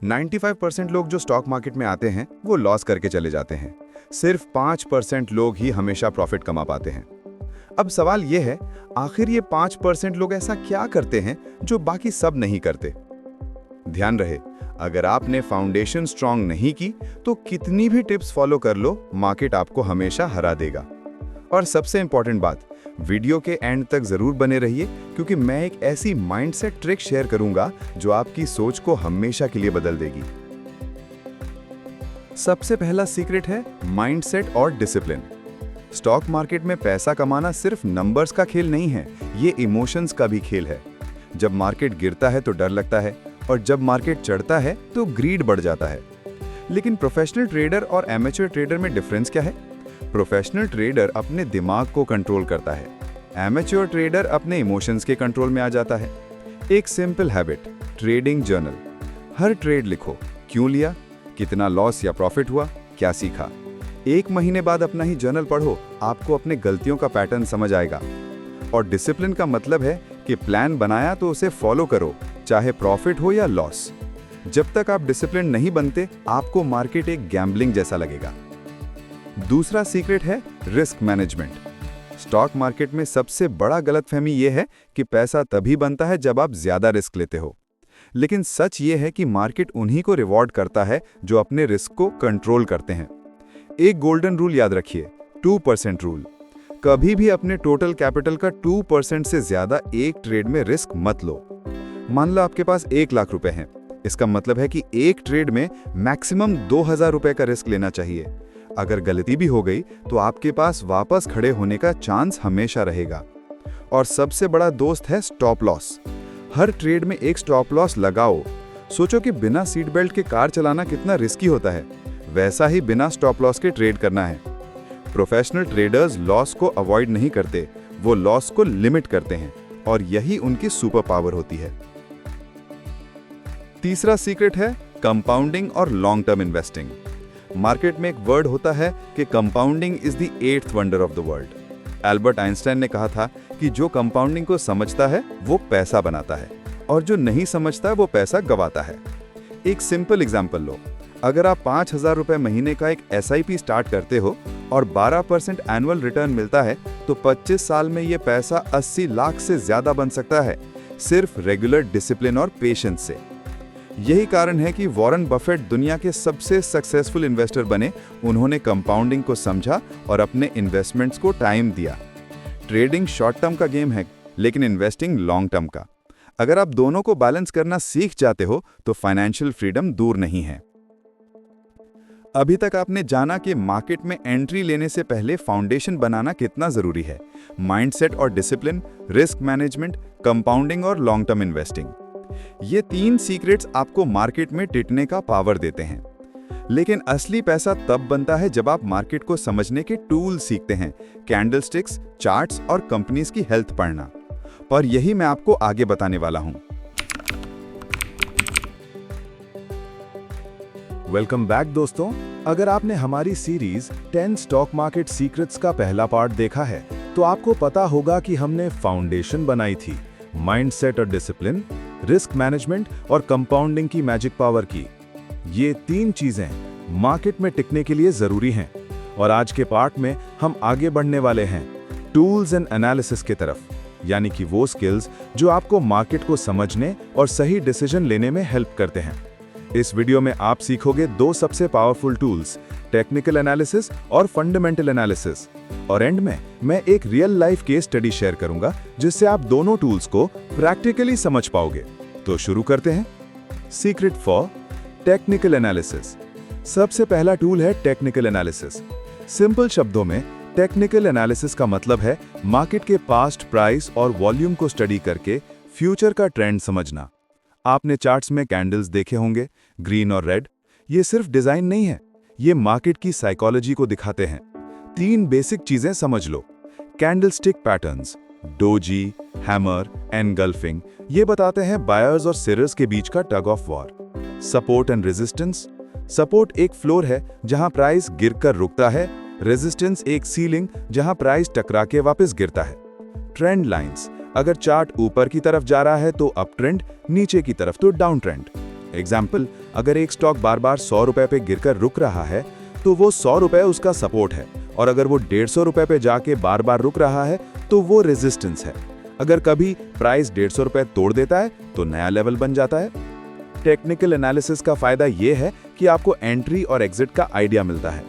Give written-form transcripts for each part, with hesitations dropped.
95% लोग जो stock market में आते हैं वो लॉस करके चले जाते हैं। सिर्फ 5% लोग ही हमेशा प्रॉफिट कमा पाते हैं। अब सवाल ये है, आखिर ये 5% लोग ऐसा क्या करते हैं जो बाकी सब नहीं करते? ध्यान रहे, अगर आपने फाउंडेशन स्ट्रांग नहीं की तो कितनी भी टिप्स फॉलो कर लो, मार्केट आपको हमेशा हरा देगा। और सबसे इंपॉर्टेंट बात, वीडियो के एंड तक जरूर बने रहिए, क्योंकि मैं एक ऐसी माइंडसेट ट्रिक शेयर करूंगा जो आपकी सोच को हमेशा के लिए बदल देगी। सबसे पहला सीक्रेट है माइंडसेट और डिसिप्लिन। स्टॉक मार्केट में पैसा कमाना सिर्फ नंबर्स का खेल नहीं है, ये इमोशंस का भी खेल है। जब मार्केट गिरता है तो डर लगता है, और जब मार्केट चढ़ता है तो ग्रीड बढ़ जाता है। लेकिन प्रोफेशनल ट्रेडर और एमेच्योर ट्रेडर में डिफरेंस क्या है? प्रोफेशनल ट्रेडर अपने दिमाग को कंट्रोल करता है, एमेच्योर ट्रेडर अपने इमोशंस के कंट्रोल में आ जाता है। एक सिंपल हैबिट, ट्रेडिंग जर्नल। हर ट्रेड लिखो, क्यों लिया, कितना लॉस या प्रॉफिट हुआ, क्या सीखा। 1 महीने बाद अपना ही जर्नल पढ़ो, आपको अपने गलतियों का पैटर्न समझ आएगा। और डिसिप्लिन का मतलब है कि प्लान बनाया तो उसे फॉलो करो, चाहे प्रॉफिट हो या लॉस। जब तक आप डिसिप्लिन नहीं बनते, आपको मार्केट एक गैम्बलिंग जैसा लगेगा। दूसरा सीक्रेट है रिस्क मैनेजमेंट। स्टॉक मार्केट में सबसे बड़ा गलतफहमी यह है कि पैसा तभी बनता है जब आप ज्यादा रिस्क लेते हो। लेकिन सच ये है कि मार्केट उन्हीं को रिवॉर्ड करता है जो अपने रिस्क को कंट्रोल करते हैं। एक गोल्डन रूल याद रखिए, 2% रूल। कभी भी अपने टोटल कैपिटल का 2% से ज्यादा एक ट्रेड में रिस्क मत लो। मान लो आपके पास 1 लाख रुपए हैं, इसका मतलब है कि एक ट्रेड में मैक्सिमम 2000 रुपए का रिस्क लेना चाहिए। अगर गलती भी हो गई तो आपके पास वापस खड़े होने का चांस हमेशा रहेगा। और सबसे बड़ा दोस्त है स्टॉप लॉस। हर ट्रेड में एक स्टॉप लॉस लगाओ। सोचो कि बिना सीट बेल्ट के कार चलाना कितना रिस्की होता है, वैसा ही बिना स्टॉप लॉस के ट्रेड करना है। प्रोफेशनल ट्रेडर्स लॉस को अवॉइड नहीं करते, वो लॉस को लिमिट करते हैं, और यही उनकी सुपर पावर होती है। तीसरा सीक्रेट है कंपाउंडिंग और लॉन्ग टर्म इन्वेस्टिंग। मार्केट में एक वर्ड होता है कि compounding is the 8th wonder of the world. Albert Einstein ने कहा था कि जो कंपाउंडिंग को समझता है वो पैसा बनाता है, और जो नहीं समझता है वो पैसा गवाता है। एक सिंपल एग्जांपल लो, अगर आप 5000 रुपए महीने का एक SIP स्टार्ट करते हो और 12% एनुअल रिटर्न मिलता है, तो 25 साल में ये पैसा 80 लाख से ज्यादा बन सकता है, सिर्फ रेगुलर डिसिप्लिन और पेशेंस से। यही कारण है कि वॉरेन बफेट दुनिया के सबसे सक्सेसफुल इन्वेस्टर बने। उन्होंने कंपाउंडिंग को समझा और अपने इन्वेस्टमेंट्स को टाइम दिया। ट्रेडिंग शॉर्ट टर्म का गेम है, लेकिन इन्वेस्टिंग लॉन्ग टर्म का। अगर आप दोनों को बैलेंस करना सीख जाते हो तो फाइनेंशियल फ्रीडम दूर नहीं है। अभी तक आपने जाना कि मार्केट में एंट्री लेने से पहले फाउंडेशन बनाना कितना जरूरी है। माइंडसेट और डिसिप्लिन, रिस्क मैनेजमेंट, कंपाउंडिंग और लॉन्ग टर्म इन्वेस्टिंग। ये 3 सीक्रेट्स आपको मार्केट में टिकने का पावर देते हैं। लेकिन असली पैसा तब बनता है जब आप मार्केट को समझने के टूल सीखते हैं, कैंडलस्टिक्स, चार्ट्स और कंपनीज की हेल्थ पढ़ना। और यही मैं आपको आगे बताने वाला हूं। वेलकम बैक दोस्तों। अगर आपने हमारी सीरीज 10 स्टॉक मार्केट सीक्रेट्स का पहला पार्ट देखा है, तो आपको पता होगा कि हमने फाउंडेशन बनाई थी, माइंडसेट और डिसिप्लिन, रिस्क मैनेजमेंट और कंपाउंडिंग की मैजिक पावर की। ये 3 चीजें मार्केट में टिकने के लिए जरूरी हैं। और आज के पार्ट में हम आगे बढ़ने वाले हैं टूल्स एंड एनालिसिस की तरफ, यानी कि वो स्किल्स जो आपको मार्केट को समझने और सही डिसीजन लेने में हेल्प करते हैं। इस वीडियो में आप सीखोगे 2 सबसे पावरफुल टूल्स, टेक्निकल एनालिसिस और फंडामेंटल एनालिसिस। और एंड में मैं एक real life case study share करूंगा, जिससे आप दोनों टूल्स को प्रैक्टिकली समझ पाओगे। तो शुरू करते हैं। Secret for technical analysis. सबसे पहला टूल है टेक्निकल एनालिसिस। सिंपल शब्दों में टेक्निकल एनालिसिस का मतलब है मार्केट के पास्ट प्राइस और वॉल्यूम को स्टडी करके फ्यूचर का ट्रेंड समझना। आपने चार्ट्स में कैंडल्स देखे होंगे, ग्रीन और रेड। ये सिर्फ डिजाइन नहीं है, ये मार्केट की साइकोलॉजी को दिखाते हैं। 3 बेसिक चीजें समझ लो। Candlestick patterns, doji, hammer, engulfing, ये बताते हैं बायर्स और सेलर्स के बीच का tug of war. Support and resistance. Support एक फ्लोर है जहां प्राइस गिरकर रुकता है, रेजिस्टेंस एक सीलिंग जहां प्राइस टकरा के वापस गिरता है। ट्रेंड लाइंस, अगर चार्ट ऊपर की तरफ जा रहा है तो अप ट्रेंड, नीचे की तरफ तो डाउन ट्रेंड। एग्जाम्पल, अगर एक स्टॉक बार बार 100 रुपए पे गिरकर रुक रहा है तो वो 100 रुपए उसका सपोर्ट है, और अगर वो 150 रुपए पे जाके बार बार रुक रहा है तो वो रेजिस्टेंस है। अगर कभी प्राइस 150 रुपए तोड़ देता है तो नया लेवल बन जाता है। टेक्निकल एनालिसिस का फायदा ये है कि आपको एंट्री और एग्जिट का आइडिया मिलता है,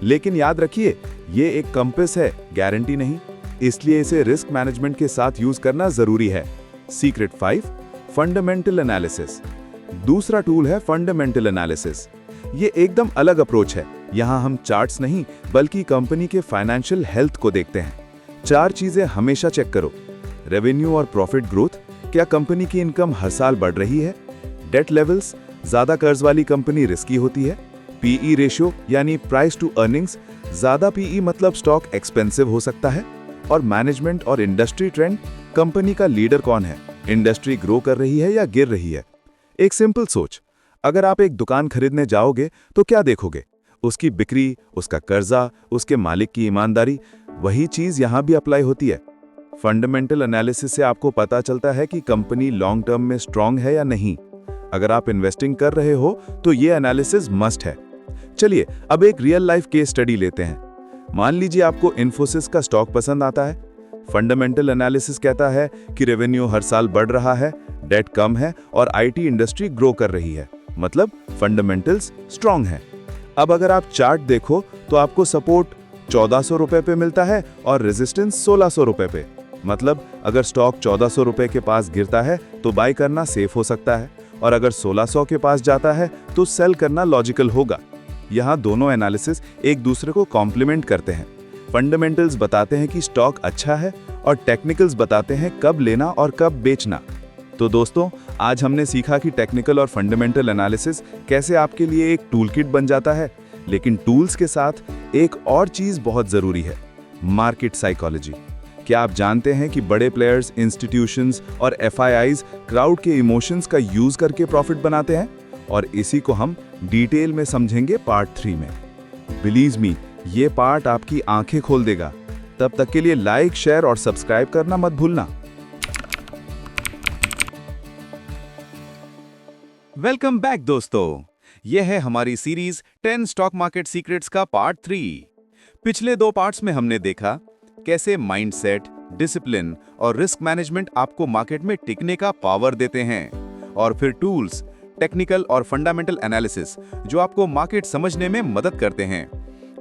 लेकिन याद रखिए ये एक कंपास है, गारंटी नहीं, इसलिए इसे रिस्क मैनेजमेंट के साथ यूज करना जरूरी है। Secret 5, fundamental analysis. दूसरा टूल है फंडामेंटल एनालिसिस। ये एकदम अलग अप्रोच है। यहाँ हम चार्ट्स नहीं बल्कि कंपनी के फाइनेंशियल हेल्थ को देखते हैं। 4 चीजें हमेशा चेक करो। रेवेन्यू और प्रॉफिट ग्रोथ, क्या कंपनी की इनकम हर साल बढ़ रही है? डेट लेवल्स, ज्यादा कर्ज वाली कंपनी रिस्की होती है। पीई रेशियो यानी प्राइस टू अर्निंग्स, ज्यादा पीई मतलब स्टॉक एक्सपेंसिव हो सकता है। और मैनेजमेंट और इंडस्ट्री ट्रेंड, कंपनी का लीडर कौन है, इंडस्ट्री ग्रो कर रही है या गिर रही है। एक सिंपल सोच, अगर आप एक दुकान खरीदने जाओगे तो क्या देखोगे? उसकी बिक्री, उसका कर्जा, उसके मालिक की ईमानदारी। वही चीज यहां भी अप्लाई होती है। फंडामेंटल एनालिसिस से आपको पता चलता है कि कंपनी लॉन्ग टर्म में स्ट्रांग है या नहीं। अगर आप इन्वेस्टिंग कर रहे हो तो ये एनालिसिस मस्ट है। चलिए अब एक रियल लाइफ केस स्टडी लेते हैं। मान लीजिए आपको इन्फोसिस का स्टॉक पसंद आता है। फंडामेंटल एनालिसिस कहता है कि रेवेन्यू हर साल बढ़ रहा है, डेट कम है और आईटी इंडस्ट्री ग्रो कर रही है, मतलब फंडामेंटल्स स्ट्रांग है। अब अगर आप चार्ट देखो तो आपको सपोर्ट 1400 रुपए पे मिलता है और रेजिस्टेंस 1600 रुपए पे। मतलब अगर स्टॉक 1400 रुपए के पास गिरता है तो बाय करना सेफ हो सकता है, और अगर 1600 के पास जाता है तो सेल करना लॉजिकल होगा। यहाँ दोनों एनालिसिस एक दूसरे को कॉम्प्लीमेंट करते हैं। फंडामेंटल्स बताते हैं कि स्टॉक अच्छा है और टेक्निकल्स बताते हैं कब लेना और कब बेचना। तो दोस्तों, आज हमने सीखा कि टेक्निकल और फंडामेंटल एनालिसिस कैसे आपके लिए एक टूल किट बन जाता है, लेकिन टूल्स के साथ एक और चीज बहुत जरूरी है, मार्केट साइकोलॉजी। क्या आप जानते हैं कि बड़े प्लेयर्स, इंस्टीट्यूशंस और FIIs क्राउड के इमोशंस का यूज करके प्रॉफिट बनाते हैं? और इसी को हम डिटेल में समझेंगे पार्ट 3 में। बिलीव मी, ये पार्ट आपकी आंखें खोल देगा। तब तक के लिए लाइक, शेयर और सब्सक्राइब करना मत भूलना। वेलकम बैक दोस्तों, यह है हमारी सीरीज 10 स्टॉक मार्केट सीक्रेट्स का पार्ट 3। पिछले 2 पार्ट्स में हमने देखा कैसे माइंडसेट, डिसिप्लिन और रिस्क मैनेजमेंट आपको मार्केट में टिकने का पावर देते हैं, और फिर टूल्स, टेक्निकल और फंडामेंटल एनालिसिस जो आपको मार्केट समझने में मदद करते हैं।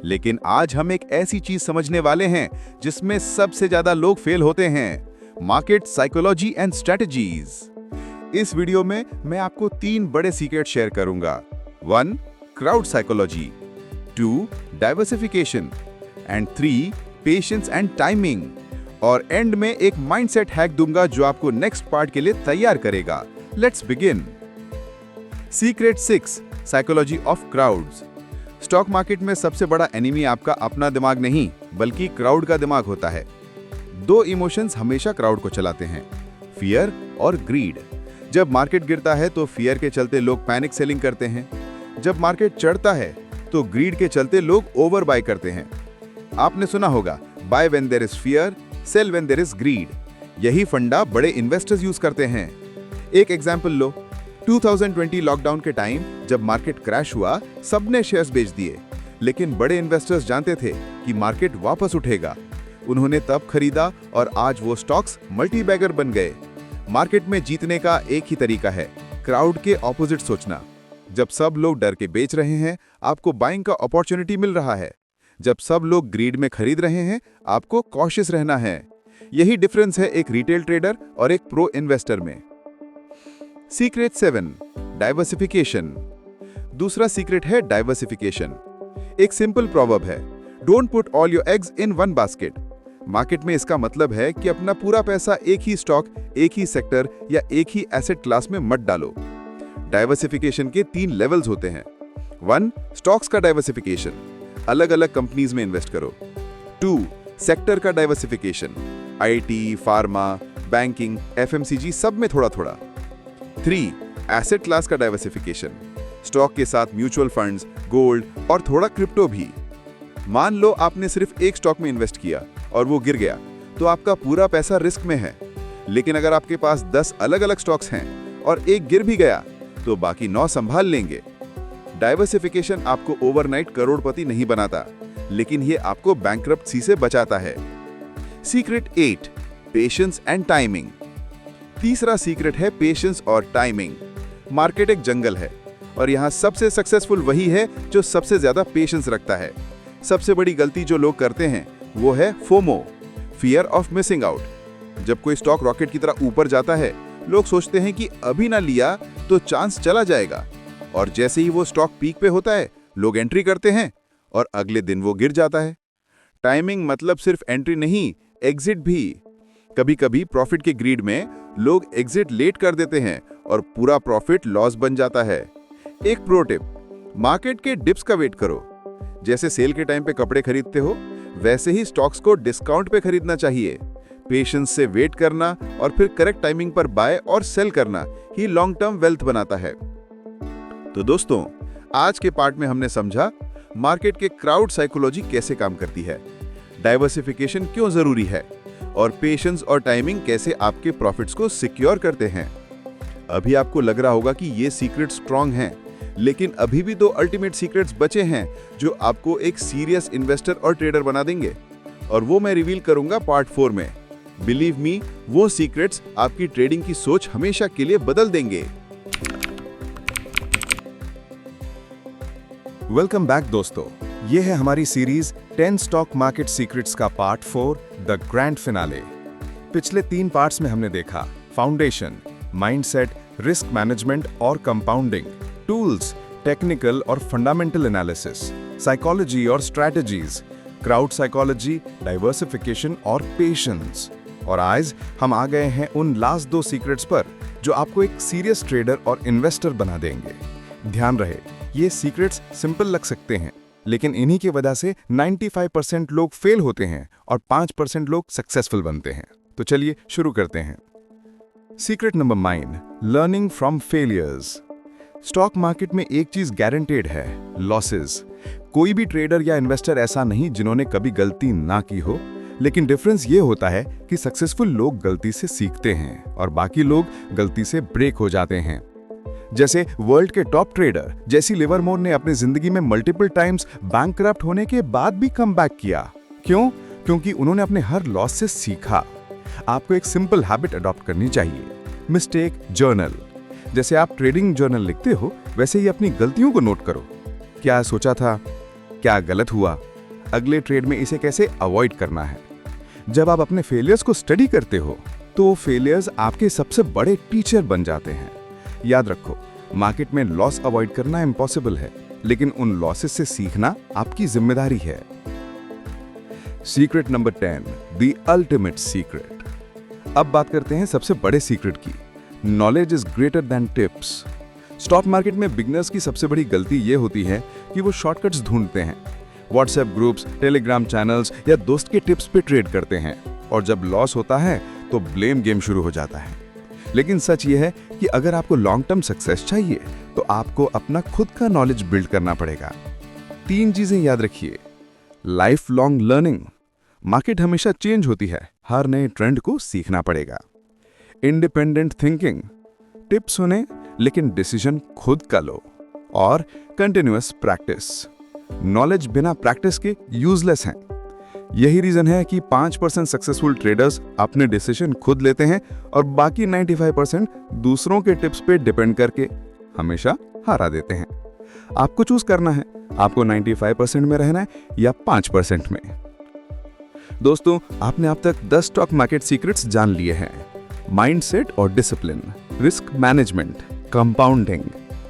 लेकिन आज हम एक ऐसी चीज समझने वाले हैं जिसमें सबसे ज्यादा लोग फेल होते हैं, मार्केट साइकोलॉजी एंड स्ट्रेटजीज। इस वीडियो में मैं आपको 3 बड़े सीक्रेट शेयर करूंगा। 1. Crowd psychology, 2. Diversification and 3. Patience and timing. और एंड में एक माइंडसेट हैक दूंगा जो आपको नेक्स्ट पार्ट के लिए तैयार करेगा। Let's begin. Secret 6, psychology of crowds. Stock market में सबसे बड़ा एनिमी आपका अपना दिमाग नहीं बल्कि क्राउड का दिमाग होता है। 2 इमोशंस हमेशा क्राउड को चलाते हैं, फियर और ग्रीड। जब मार्केट गिरता है तो फियर के चलते लोग पैनिक सेलिंग करते हैं। जब मार्केट चढ़ता है तो ग्रीड के चलते लोग ओवर बाय करते हैं। आपने सुना होगा, buy when there is fear, sell when there is greed. यही फंडा बड़े इन्वेस्टर्स यूज करते हैं। एक एग्जांपल लो, 2020 लॉकडाउन के टाइम जब मार्केट क्रैश हुआ, सबने शेयर्स बेच दिए, लेकिन बड़े इन्वेस्टर्स जानते थे कि मार्केट वापस उठेगा। उन्होंने तब खरीदा और आज वो स्टॉक्स मल्टी बैगर बन गए। मार्केट में जीतने का एक ही तरीका है, क्राउड के ऑपोजिट सोचना। जब सब लोग डर के बेच रहे हैं, आपको बाइंग का अपॉर्चुनिटी मिल रहा है। जब सब लोग ग्रीड में खरीद रहे हैं, आपको कॉशियस रहना है। यही डिफरेंस है एक रिटेल ट्रेडर और एक प्रो इन्वेस्टर में। Secret 7, diversification. दूसरा सीक्रेट है डाइवर्सिफिकेशन। एक सिंपल प्रॉवर्ब है, don't put all your eggs in one basket. Market में इसका मतलब है कि अपना पूरा पैसा एक ही स्टॉक, एक ही सेक्टर या एक ही एसेट क्लास में मत डालो। डाइवर्सिफिकेशन के 3 लेवल्स होते हैं। 1. स्टॉक्स का डाइवर्सिफिकेशन, अलग अलग कंपनीज में इन्वेस्ट करो। 2. सेक्टर का diversification, IT, pharma, banking, FMCG सब में थोड़ा थोड़ा। 3. एसेट क्लास का डाइवर्सिफिकेशन, स्टॉक के साथ म्यूचुअल फंड्स, गोल्ड और थोड़ा क्रिप्टो भी। मान लो आपने सिर्फ एक स्टॉक में इन्वेस्ट किया और वो गिर गया, तो आपका पूरा पैसा रिस्क में है। लेकिन अगर आपके पास 10 अलग अलग स्टॉक्स हैं और एक गिर भी गया, तो बाकी 9 संभाल लेंगे। डाइवर्सिफिकेशन आपको ओवरनाइट करोड़पति नहीं बनाता, लेकिन ये आपको बैंकरप्सी से बचाता है। Secret 8, patience and timing. तीसरा सीक्रेट है पेशेंस और टाइमिंग। मार्केट एक जंगल है और यहाँ सबसे सक्सेसफुल वही है जो सबसे ज्यादा पेशेंस रखता है। सबसे बड़ी गलती जो लोग करते हैं वो है FOMO, fear of missing out. जब कोई स्टॉक रॉकेट की तरह ऊपर जाता है, लोग सोचते हैं कि अभी ना लिया तो चांस चला जाएगा, और जैसे ही वो स्टॉक पीक पे होता है, लोग एंट्री करते हैं और अगले दिन वो गिर जाता है। टाइमिंग मतलब सिर्फ एंट्री नहीं, एग्जिट भी। कभी कभी प्रॉफिट के ग्रीड में लोग एग्जिट लेट कर देते हैं और पूरा प्रॉफिट लॉस बन जाता है। एक प्रो टिप, मार्केट के डिप्स का वेट करो। जैसे सेल के टाइम पे कपड़े खरीदते हो, वैसे ही स्टॉक्स को डिस्काउंट पे खरीदना चाहिए। पेशेंस से वेट करना और फिर करेक्ट टाइमिंग पर बाय और सेल करना ही लॉन्ग टर्म वेल्थ बनाता है। तो दोस्तों, आज के पार्ट में हमने समझा मार्केट के क्राउड साइकोलॉजी कैसे काम करती है, डाइवर्सिफिकेशन क्यों जरूरी है, और पेशेंस और टाइमिंग कैसे आपके प्रॉफिट्स को सिक्योर करते हैं। अभी आपको लग रहा होगा कि ये सीक्रेट स्ट्रांग हैं, लेकिन अभी भी 2 अल्टीमेट सीक्रेट्स बचे हैं जो आपको एक सीरियस इन्वेस्टर और ट्रेडर बना देंगे, और वो मैं रिवील करूंगा पार्ट 4 में। बिलीव मी, वो सीक्रेट्स आपकी ट्रेडिंग की सोच हमेशा के लिए बदल देंगे। वेलकम बैक दोस्तों, ये है हमारी सीरीज 10 स्टॉक मार्केट सीक्रेट्स का पार्ट 4, द ग्रैंड फिनाले। पिछले 3 पार्ट्स में हमने देखा फाउंडेशन, माइंडसेट, रिस्क मैनेजमेंट और कंपाउंडिंग, टूल्स, टेक्निकल और फंडामेंटल एनालिसिस, साइकोलॉजी और स्ट्रैटेजीज, क्राउड साइकोलॉजी, डाइवर्सिफिकेशन और पेशेंस। और आज हम आ गए हैं उन लास्ट 2 सीक्रेट्स पर जो आपको एक सीरियस ट्रेडर और इन्वेस्टर बना देंगे। ध्यान रहे, ये सीक्रेट्स सिंपल लग सकते हैं, लेकिन इन्हीं की वजह से 95% लोग फेल होते हैं और 5% लोग सक्सेसफुल बनते हैं। तो चलिए शुरू करते हैं। Secret number 9, learning from failures. Stock market में एक चीज गारंटेड है, लॉसेस। कोई भी ट्रेडर या इन्वेस्टर ऐसा नहीं जिन्होंने कभी गलती ना की हो, लेकिन डिफरेंस ये होता है कि सक्सेसफुल लोग गलती से सीखते हैं और बाकी लोग गलती से ब्रेक हो जाते हैं। जैसे वर्ल्ड के टॉप ट्रेडर जेसी लिवरमोर ने अपनी जिंदगी में मल्टीपल टाइम्स बैंकक्रप्ट होने के बाद भी कमबैक किया। क्यों? क्योंकि उन्होंने अपने हर लॉस से सीखा। आपको एक सिंपल हैबिट अडॉप्ट करनी चाहिए, मिस्टेक जर्नल। जैसे आप ट्रेडिंग जर्नल लिखते हो, वैसे ही अपनी गलतियों को नोट करो। क्या सोचा था, क्या गलत हुआ, अगले ट्रेड में इसे कैसे अवॉइड करना है। जब आप अपने फेलियर्स को स्टडी करते हो, तो फेलियर्स आपके सबसे बड़े टीचर बन जाते हैं। याद रखो, मार्केट में लॉस अवॉइड करना इम्पॉसिबल है, लेकिन उन लॉसेस से सीखना आपकी जिम्मेदारी है। Secret number 10, the ultimate secret. अब बात करते हैं सबसे बड़े सीक्रेट की, knowledge is greater than tips. Stock market में बिगनर्स की सबसे बड़ी गलती यह होती है कि वो शॉर्टकट्स ढूंढते हैं। व्हाट्सएप ग्रुप्स, टेलीग्राम चैनल्स या दोस्त के टिप्स पे ट्रेड करते हैं, और जब लॉस होता है तो ब्लेम गेम शुरू हो जाता है। लेकिन सच ये है कि अगर आपको लॉन्ग टर्म सक्सेस चाहिए, तो आपको अपना खुद का नॉलेज बिल्ड करना पड़ेगा। 3 चीजें याद रखिए, लाइफ लॉन्ग लर्निंग, मार्केट हमेशा चेंज होती है, हर नए ट्रेंड को सीखना पड़ेगा। इंडिपेंडेंट थिंकिंग, टिप्स सुने लेकिन डिसीजन खुद का लो। और कंटिन्यूअस प्रैक्टिस, नॉलेज बिना प्रैक्टिस के यूजलेस हैं। यही रीजन है कि 5% सक्सेसफुल ट्रेडर्स अपने डिसीजन खुद लेते हैं और बाकी 95% दूसरों के टिप्स पे डिपेंड करके हमेशा हारा देते हैं। आपको चूज करना है, आपको 95% में रहना है या 5% में। दोस्तों, आपने अब तक 10 स्टॉक मार्केट सीक्रेट्स जान लिए हैं। माइंडसेट और discipline, risk management, compounding,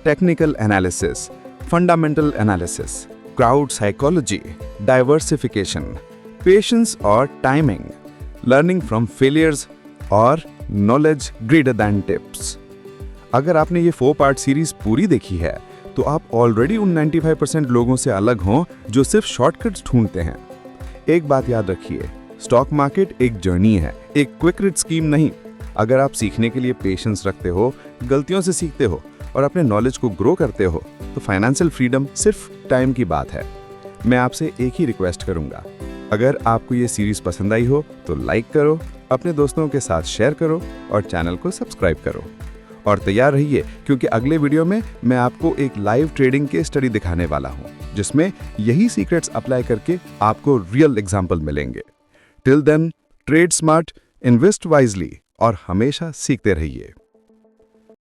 technical analysis, fundamental analysis, crowd psychology, diversification, patience और टाइमिंग, लर्निंग फ्रॉम फेलियर्स और नॉलेज ग्रेटर दैन टिप्स। अगर आपने ये 4 पार्ट सीरीज पूरी देखी है, तो आप ऑलरेडी उन 95% लोगों से अलग हों जो सिर्फ शॉर्टकट्स ढूंढते हैं। एक बात याद रखिए, स्टॉक मार्केट एक जर्नी है, एक क्विक रिट स्कीम नहीं। अगर आप सीखने के लिए पेशेंस रखते हो, गलतियों से सीखते हो और अपने नॉलेज को ग्रो करते हो, तो फाइनेंशियल फ्रीडम सिर्फ टाइम की बात है। मैं आपसे एक ही रिक्वेस्ट करूंगा, अगर आपको ये सीरीज पसंद आई हो तो लाइक करो, अपने दोस्तों के साथ शेयर करो और चैनल को सब्सक्राइब करो। और तैयार रहिए क्योंकि अगले वीडियो में मैं आपको एक लाइव ट्रेडिंग के स्टडी दिखाने वाला हूं, जिसमें यही सीक्रेट्स अप्लाई करके आपको रियल एग्जाम्पल मिलेंगे। Till then, trade smart, invest wisely और हमेशा सीखते रहिए।